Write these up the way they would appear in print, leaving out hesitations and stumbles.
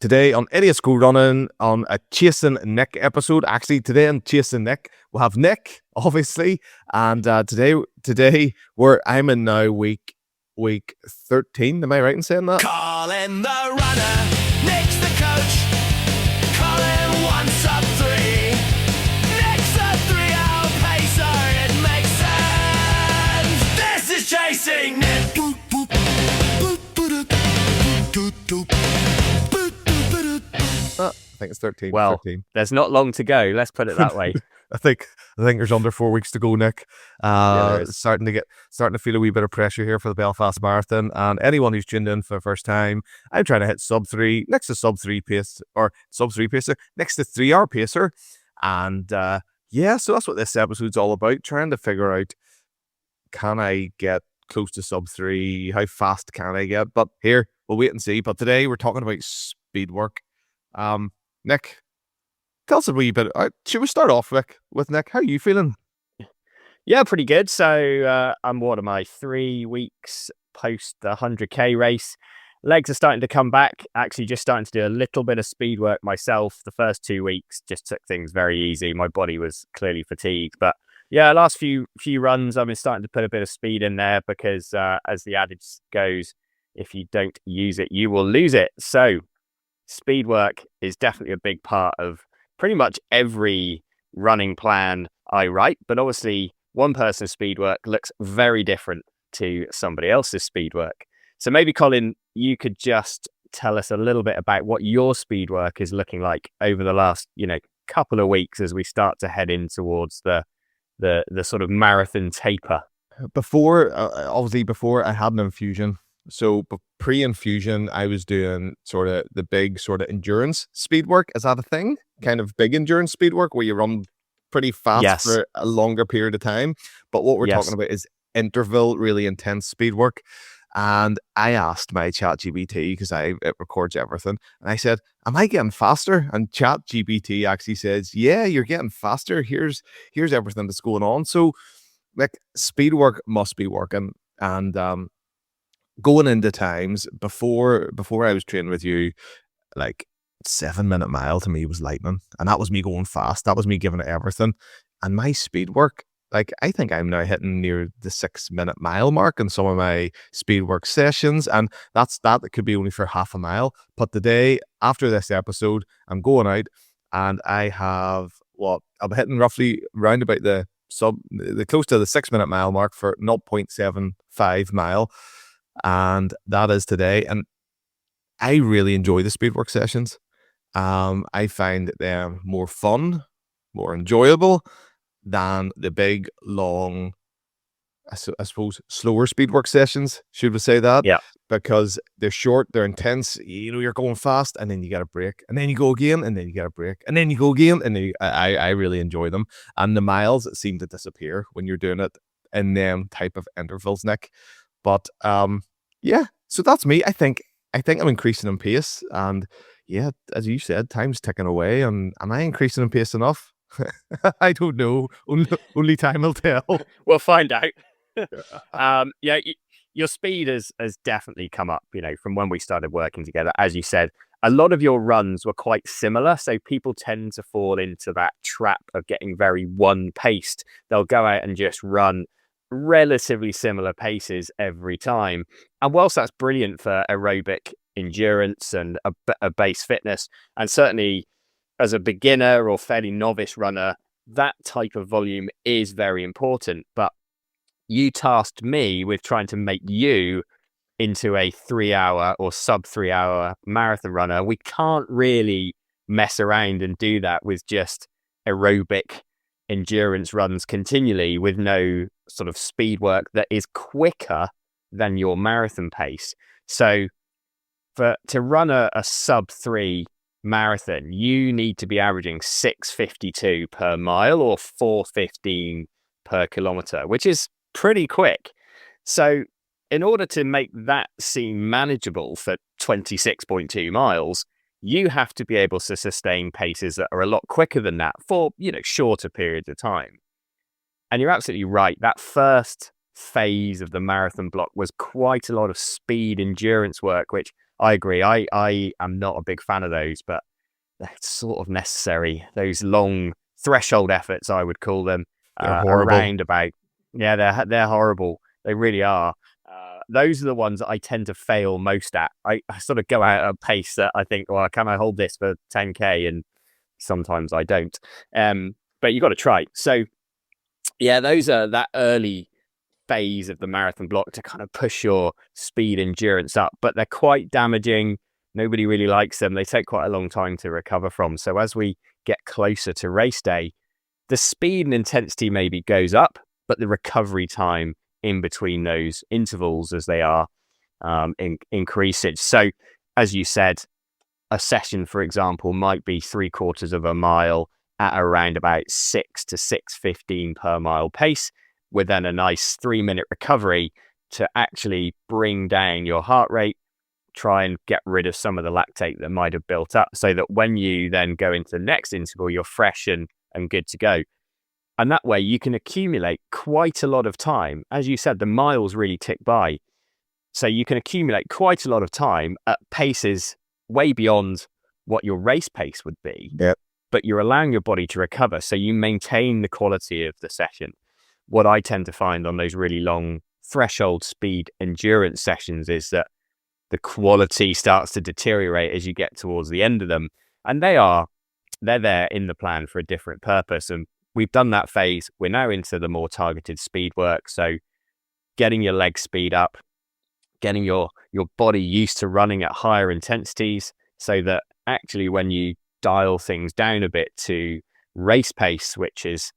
Today on Idiots Go Running, on a Chasing Nick episode. Actually, today on Chasing Nick, we'll have Nick, obviously. And today I'm in now week 13. Am I right in saying that? Colin the runner, Nick's the coach. Colin wants up 3. Nick's a 3-hour pacer, it makes sense. This is Chasing Nick. I think it's 13. Well, 13. there's not long to go. Let's put it that way. I think there's under 4 weeks to go, Nick. There is. Starting to feel a wee bit of pressure here for the Belfast Marathon. And anyone who's tuned in for the first time, I'm trying to hit sub 3, next to sub 3 pace, or sub 3 pacer, next to 3-hour pacer. And so that's what this episode's all about, trying to figure out, can I get close to sub 3? How fast can I get? But here, we'll wait and see. But today we're talking about speed work. Nick, tell us a wee bit. Should we start off with Nick? How are you feeling? Yeah, pretty good. So I'm 3 weeks post the 100k race. Legs are starting to come back. Actually, just starting to do a little bit of speed work myself. The first 2 weeks just took things very easy. My body was clearly fatigued, but yeah, last few runs I've been starting to put a bit of speed in there because as the adage goes, if you don't use it, you will lose it. So speed work is definitely a big part of pretty much every running plan I write, but obviously one person's speed work looks very different to somebody else's speed work. So maybe, Colin, you could just tell us a little bit about what your speed work is looking like over the last, couple of weeks as we start to head in towards the sort of marathon taper. Before I had an infusion. So pre-infusion, I was doing sort of the big sort of endurance speed work. Is that a thing? Kind of big endurance speed work where you run pretty fast for a longer period of time. But what we're talking about is interval, really intense speed work. And I asked my ChatGPT, because it records everything, and I said, am I getting faster? And ChatGPT actually says, yeah, you're getting faster. Here's everything that's going on. So like speed work must be working. And going into times before I was training with you, like 7-minute mile to me was lightning, and that was me going fast. That was me giving it everything. And my speed work, like, I think I'm now hitting near the 6-minute mile mark in some of my speed work sessions, and it could be only for half a mile. But today, after this episode, I'm going out and I have I'm hitting roughly round about the close to the 6-minute mile mark for 0.75 mile. And that is today. And I really enjoy the speed work sessions. I find them more fun, more enjoyable than the big, long, I suppose, slower speed work sessions. Should we say that? Yeah. Because they're short, they're intense. You're going fast, and then you get a break, and then you go again, and then you get a break, and then you go again. And I really enjoy them. And the miles seem to disappear when you're doing it in them type of intervals, Nick. But so that's me. I think I'm increasing in pace, and yeah, as you said, time's ticking away. And am I increasing in pace enough? I don't know. Only time will tell. We'll find out. Your speed has definitely come up, from when we started working together. As you said, a lot of your runs were quite similar. So people tend to fall into that trap of getting very one-paced. They'll go out and just run relatively similar paces every time. And whilst that's brilliant for aerobic endurance and a base fitness, and certainly as a beginner or fairly novice runner, that type of volume is very important. But you tasked me with trying to make you into a 3-hour or sub 3-hour marathon runner. We can't really mess around and do that with just aerobic endurance runs continually with no sort of speed work that is quicker than your marathon pace. So to run a sub 3 marathon, you need to be averaging 6:52 per mile or 4:15 per kilometer, which is pretty quick. So in order to make that seem manageable for 26.2 miles, you have to be able to sustain paces that are a lot quicker than that for, shorter periods of time. And you're absolutely right. That first phase of the marathon block was quite a lot of speed endurance work, which I agree. I am not a big fan of those, but it's sort of necessary. Those long threshold efforts, I would call them, They're horrible. around about. Yeah, they're horrible. They really are. Those are the ones that I tend to fail most at. I sort of go out at a pace that I think, well, can I hold this for 10K? And sometimes I don't. But you got to try. So yeah, those are that early phase of the marathon block to kind of push your speed endurance up, but they're quite damaging. Nobody really likes them. They take quite a long time to recover from. So as we get closer to race day, the speed and intensity maybe goes up, but the recovery time in between those intervals, as they are, increases. So as you said, a session, for example, might be 3/4 of a mile at around about 6 to 6:15 per mile pace, with then a nice 3-minute recovery to actually bring down your heart rate, try and get rid of some of the lactate that might have built up, so that when you then go into the next interval, you're fresh and good to go. And that way you can accumulate quite a lot of time. As you said, the miles really tick by. So you can accumulate quite a lot of time at paces way beyond what your race pace would be. Yep. But you're allowing your body to recover. So you maintain the quality of the session. What I tend to find on those really long threshold speed endurance sessions is that the quality starts to deteriorate as you get towards the end of them. And they're there in the plan for a different purpose. And we've done that phase. We're now into the more targeted speed work. So getting your leg speed up, getting your body used to running at higher intensities, so that actually when you dial things down a bit to race pace, which is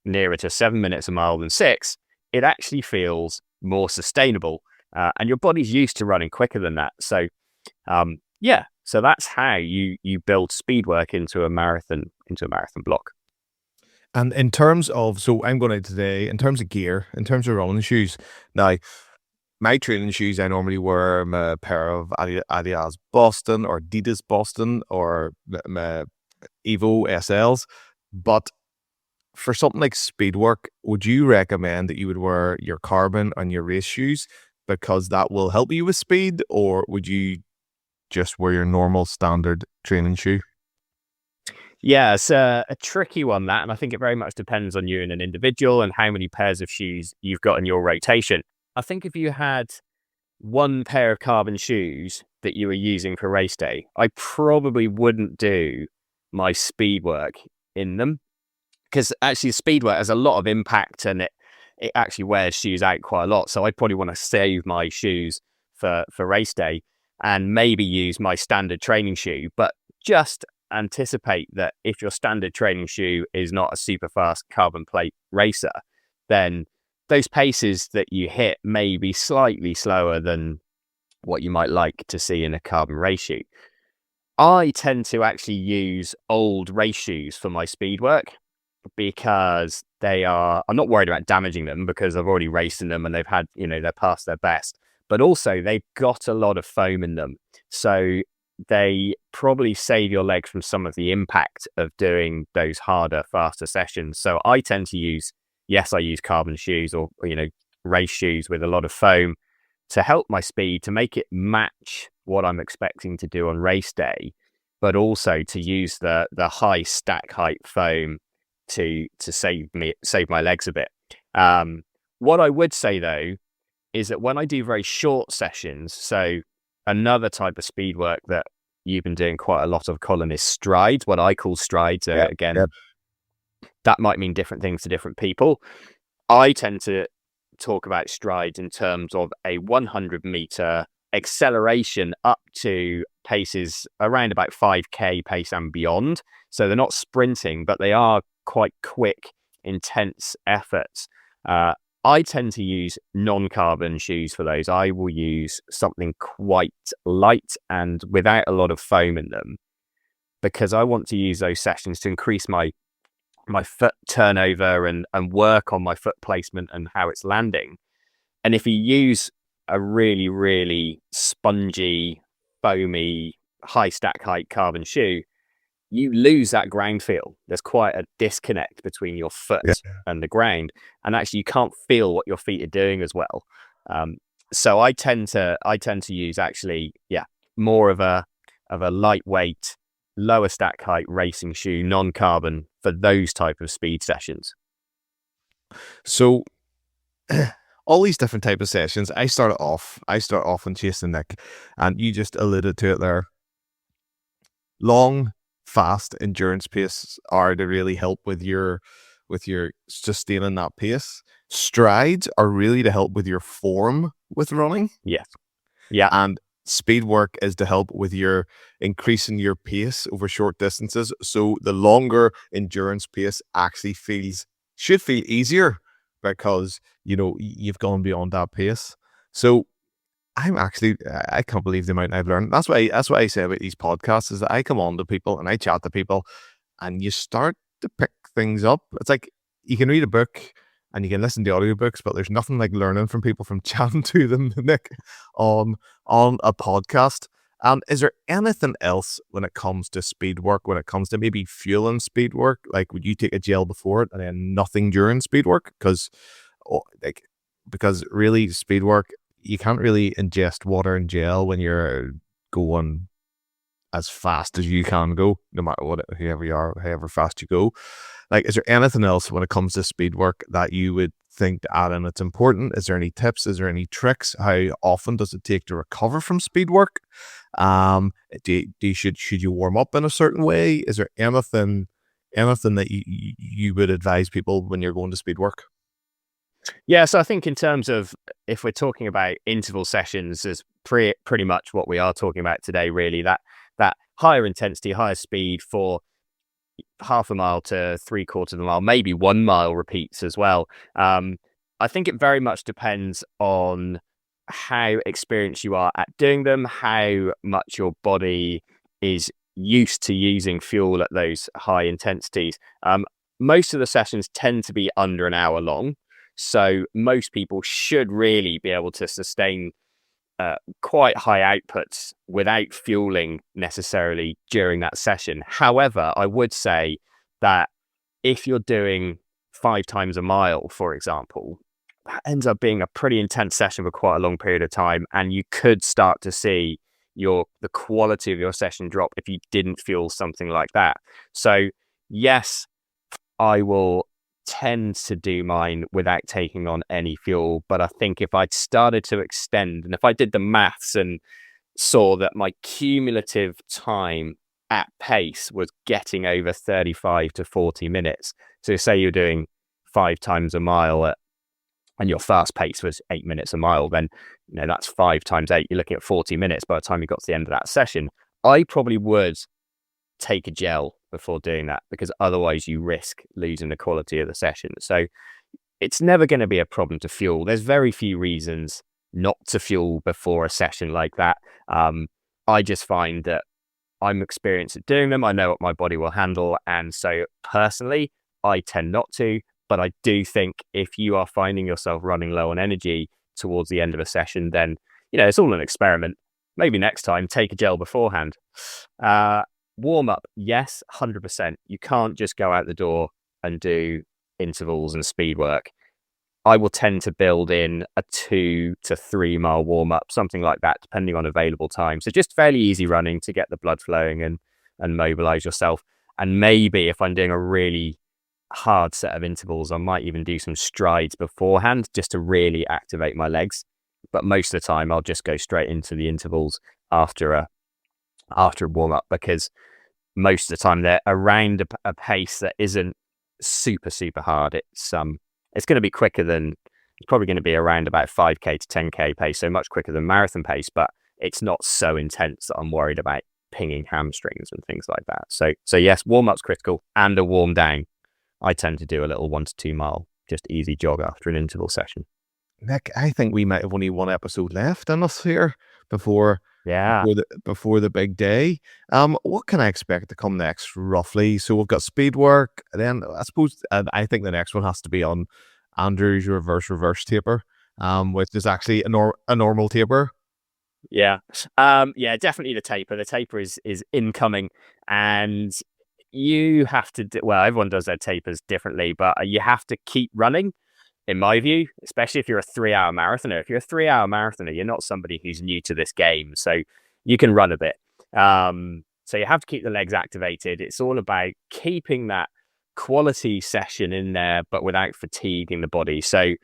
nearer to 7 minutes a mile than 6, it actually feels more sustainable. And your body's used to running quicker than that. So so that's how you build speed work into a marathon block. And in terms of, so I'm going out today, in terms of gear, in terms of running shoes, now, my training shoes, I normally wear a pair of Adidas Boston or Adidas Boston or my Evo SLs. But for something like speed work, would you recommend that you would wear your carbon on your race shoes because that will help you with speed, or would you just wear your normal standard training shoe? Yeah, it's a tricky one, that, and I think it very much depends on you and an individual and how many pairs of shoes you've got in your rotation. I think if you had one pair of carbon shoes that you were using for race day, I probably wouldn't do my speed work in them, because actually speed work has a lot of impact and it actually wears shoes out quite a lot. So I'd probably want to save my shoes for race day and maybe use my standard training shoe, but just anticipate that if your standard training shoe is not a super fast carbon plate racer, then those paces that you hit may be slightly slower than what you might like to see in a carbon race shoe. I tend to actually use old race shoes for my speed work because I'm not worried about damaging them because I've already raced in them and they've had, they're past their best, but also they've got a lot of foam in them. So they probably save your legs from some of the impact of doing those harder, faster sessions. So I tend to use carbon shoes or, race shoes with a lot of foam to help my speed, to make it match what I'm expecting to do on race day, but also to use the high stack height foam to save my legs a bit. What I would say though, is that when I do very short sessions, so another type of speed work that you've been doing quite a lot of, Colin, is strides, what I call strides. That might mean different things to different people. I tend to talk about strides in terms of a 100-meter acceleration up to paces around about 5K pace and beyond. So they're not sprinting, but they are quite quick, intense efforts. I tend to use non-carbon shoes for those. I will use something quite light and without a lot of foam in them, because I want to use those sessions to increase my foot turnover and work on my foot placement and how it's landing. And if you use a really, really spongy, foamy, high stack height carbon shoe, you lose that ground feel. There's quite a disconnect between your foot and the ground, and actually you can't feel what your feet are doing as well. So I tend to use more of a lightweight, lower stack height racing shoe, non-carbon for those type of speed sessions. So all these different type of sessions, I start off on Chase and Nick, and you just alluded to it there. Long, fast endurance pace are to really help with your sustaining that pace. Strides are really to help with your form with running. Yes. Yeah. And speed work is to help with your increasing your pace over short distances. So the longer endurance pace actually should feel easier because you've gone beyond that pace. So I can't believe the amount I've learned. That's what I say about these podcasts is that I come on to people and I chat to people and you start to pick things up. It's like you can read a book and you can listen to audiobooks, but there's nothing like learning from people from chatting to them, Nick, on a podcast. Is there anything else when it comes to speed work, when it comes to maybe fueling speed work? Like, would you take a gel before it and then nothing during speed work? Because really speed work, you can't really ingest water and gel when you're going as fast as you can go, no matter whoever you are, however fast you go. Like, is there anything else when it comes to speed work that you would think to add in? It's important. Is there any tips? Is there any tricks? How often does it take to recover from speed work? Should you warm up in a certain way? Is there anything that you would advise people when you're going to speed work? Yeah, so I think in terms of if we're talking about interval sessions, is pretty much what we are talking about today. Really, that higher intensity, higher speed for half a mile to 3/4 of a mile, maybe 1 mile repeats as well. I think it very much depends on how experienced you are at doing them, how much your body is used to using fuel at those high intensities. Most of the sessions tend to be under an hour long. So most people should really be able to sustain quite high outputs without fueling necessarily during that session. However, I would say that if you're doing 5 times a mile, for example, that ends up being a pretty intense session for quite a long period of time, and you could start to see the quality of your session drop if you didn't fuel something like that. So yes, I will tend to do mine without taking on any fuel, but I think if I'd started to extend, and if I did the maths and saw that my cumulative time at pace was getting over 35 to 40 minutes, so say you're doing 5 times a mile and your fast pace was 8 minutes a mile, then that's 5 times 8, you're looking at 40 minutes by the time you got to the end of that session. I probably would take a gel before doing that, because otherwise you risk losing the quality of the session. So it's never going to be a problem to fuel. There's very few reasons not to fuel before a session like that. I just find that I'm experienced at doing them. I know what my body will handle. And so personally, I tend not to, but I do think if you are finding yourself running low on energy towards the end of a session, then, it's all an experiment. Maybe next time, take a gel beforehand. Warm up, yes, 100%. You can't just go out the door and do intervals and speed work. I will tend to build in a 2 to 3 mile warm up, something like that, depending on available time. So just fairly easy running to get the blood flowing and mobilize yourself. And maybe if I'm doing a really hard set of intervals, I might even do some strides beforehand just to really activate my legs. But most of the time, I'll just go straight into the intervals after a warm up, because most of the time they're around a pace that isn't super hard. It's going to be it's probably going to be around about 5k to 10k pace, so much quicker than marathon pace, but it's not so intense that I'm worried about pinging hamstrings and things like that. So yes, warm up's critical, and a warm down. I tend to do a little 1 to 2 mile just easy jog after an interval session. Nick, I think we might have only one episode left in us here before the big day. What can I expect to come next, roughly? So we've got speed work, and then I suppose I think the next one has to be on Andrew's reverse taper, which is actually a normal taper. Yeah, definitely the taper. The taper is incoming, and you have to everyone does their tapers differently, but you have to keep running, in my view, especially if you're a 3-hour marathoner. If you're a 3-hour marathoner, you're not somebody who's new to this game. So you can run a bit. So you have to keep the legs activated. It's all about keeping that quality session in there, but without fatiguing the body. So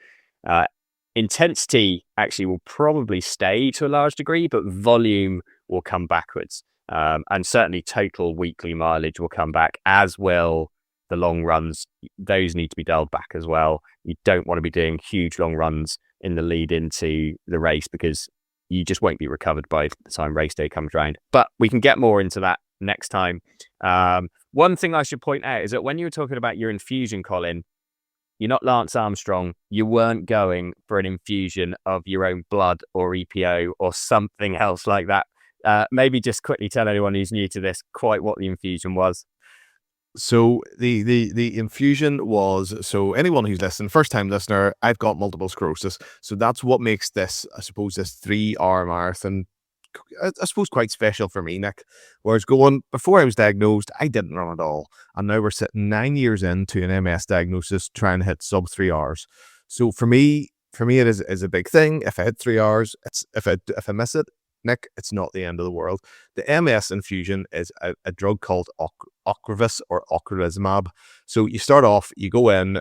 intensity actually will probably stay to a large degree, but volume will come backwards. And certainly total weekly mileage will come back, as will the long runs. Those need to be dialed back as well. You don't want to be doing huge long runs in the lead into the race, because you just won't be recovered by the time race day comes around. But we can get more into that next time. One thing I should point out is that when you were talking about your infusion, Colin, you're not Lance Armstrong. You weren't going for an infusion of your own blood or EPO or something else like that. Maybe just quickly tell anyone who's new to this quite what the infusion was. So the infusion was, so anyone who's listening, first time listener, I've got multiple sclerosis. So that's what makes this, I suppose, this 3-hour marathon, I suppose, quite special for me, Nick. Whereas before I was diagnosed, I didn't run at all. And now we're sitting 9 years into an MS diagnosis, trying to hit sub 3 hours. So for me it is a big thing. If I hit 3 hours, if I miss it, Nick, it's not the end of the world. The MS infusion is a drug called Ocrevus or ocrelizumab. So you start off, you go in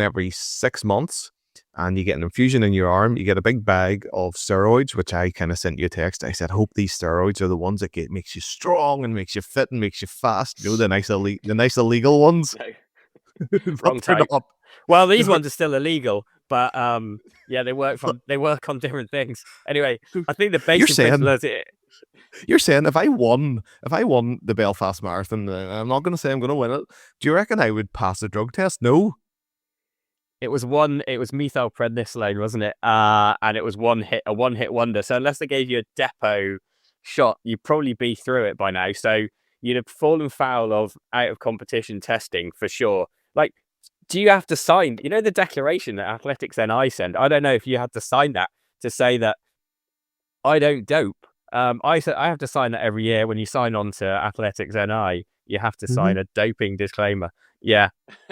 every 6 months, and you get an infusion in your arm. You get a big bag of steroids, which I kind of sent you a text. I said, hope these steroids are the ones that makes you strong and makes you fit and makes you fast. You know, the nice illegal ones. Wrong type. Well, these ones are still illegal, but yeah, they work on different things. Anyway, I think the basic principle is it. You're saying if I won the Belfast Marathon, I'm not going to say I'm going to win it. Do you reckon I would pass the drug test? No. It was methylprednisolone, wasn't it? And it was a one-hit wonder. So unless they gave you a depot shot, you'd probably be through it by now. So you'd have fallen foul of out of competition testing for sure. Like, do you have to sign, the declaration that Athletics NI send? I don't know if you had to sign that to say that I don't dope. I have to sign that every year. When you sign on to Athletics NI, you have to sign a doping disclaimer. Yeah,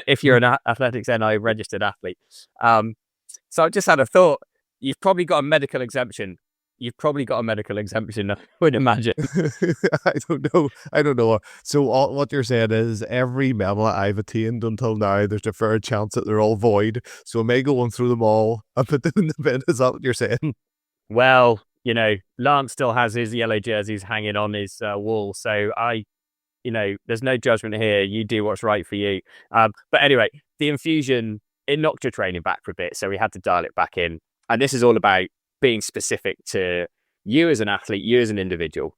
if you're an Athletics NI registered athlete. So I just had a thought. You've probably got a medical exemption. I would imagine. I don't know. So what you're saying is every medal I've attained until now, there's a fair chance that they're all void. So I may go on through them all and put them in the bin. Is that what you're saying? Well, Lance still has his yellow jerseys hanging on his wall. So there's no judgment here. You do what's right for you. But anyway, the infusion, it knocked your training back for a bit. So we had to dial it back in. And this is all about being specific to you as an athlete, you as an individual.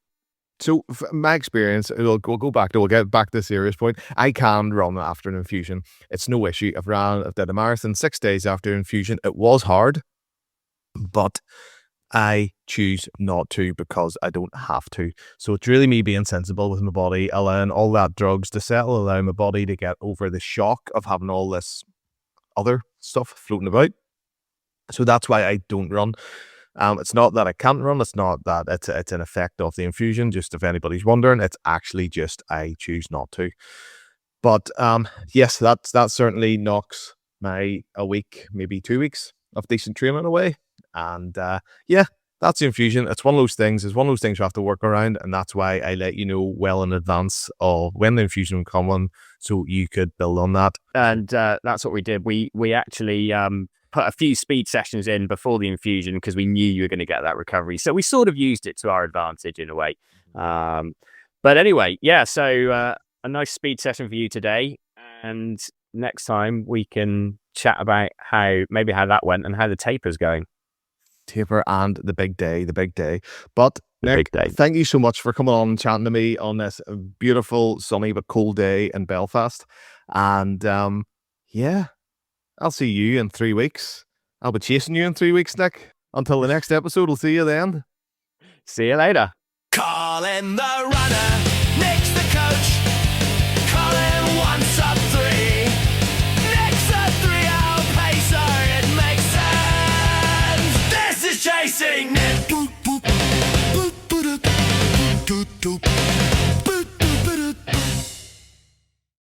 So my experience, we'll get back to the serious point. I can run after an infusion. It's no issue. I've did a marathon 6 days after infusion. It was hard, but I choose not to because I don't have to. So it's really me being sensible with my body, allowing all that drugs to settle, allowing my body to get over the shock of having all this other stuff floating about. So that's why I don't run. It's not that I can't run. It's not that it's an effect of the infusion. Just if anybody's wondering, it's actually just I choose not to. But yes, that certainly knocks a week, maybe 2 weeks of decent training away. And yeah, that's the infusion. It's one of those things. It's one of those things you have to work around, and that's why I let you know well in advance of when the infusion would come on, so you could build on that. And that's what we did. We actually put a few speed sessions in before the infusion because we knew you were going to get that recovery. So we sort of used it to our advantage in a way. But anyway, yeah, so a nice speed session for you today. And next time we can chat about how that went and how the taper's going. Taper and the big day. But Nick, thank you so much for coming on and chatting to me on this beautiful, sunny but cold day in Belfast. And yeah, I'll see you in 3 weeks. I'll be chasing you in 3 weeks, Nick. Until the next episode, we'll see you then. See you later. Colin the runner, Nick's the coach. Colin wants up 3. Nick's a 3-hour pacer, it makes sense. This is chasing Nick.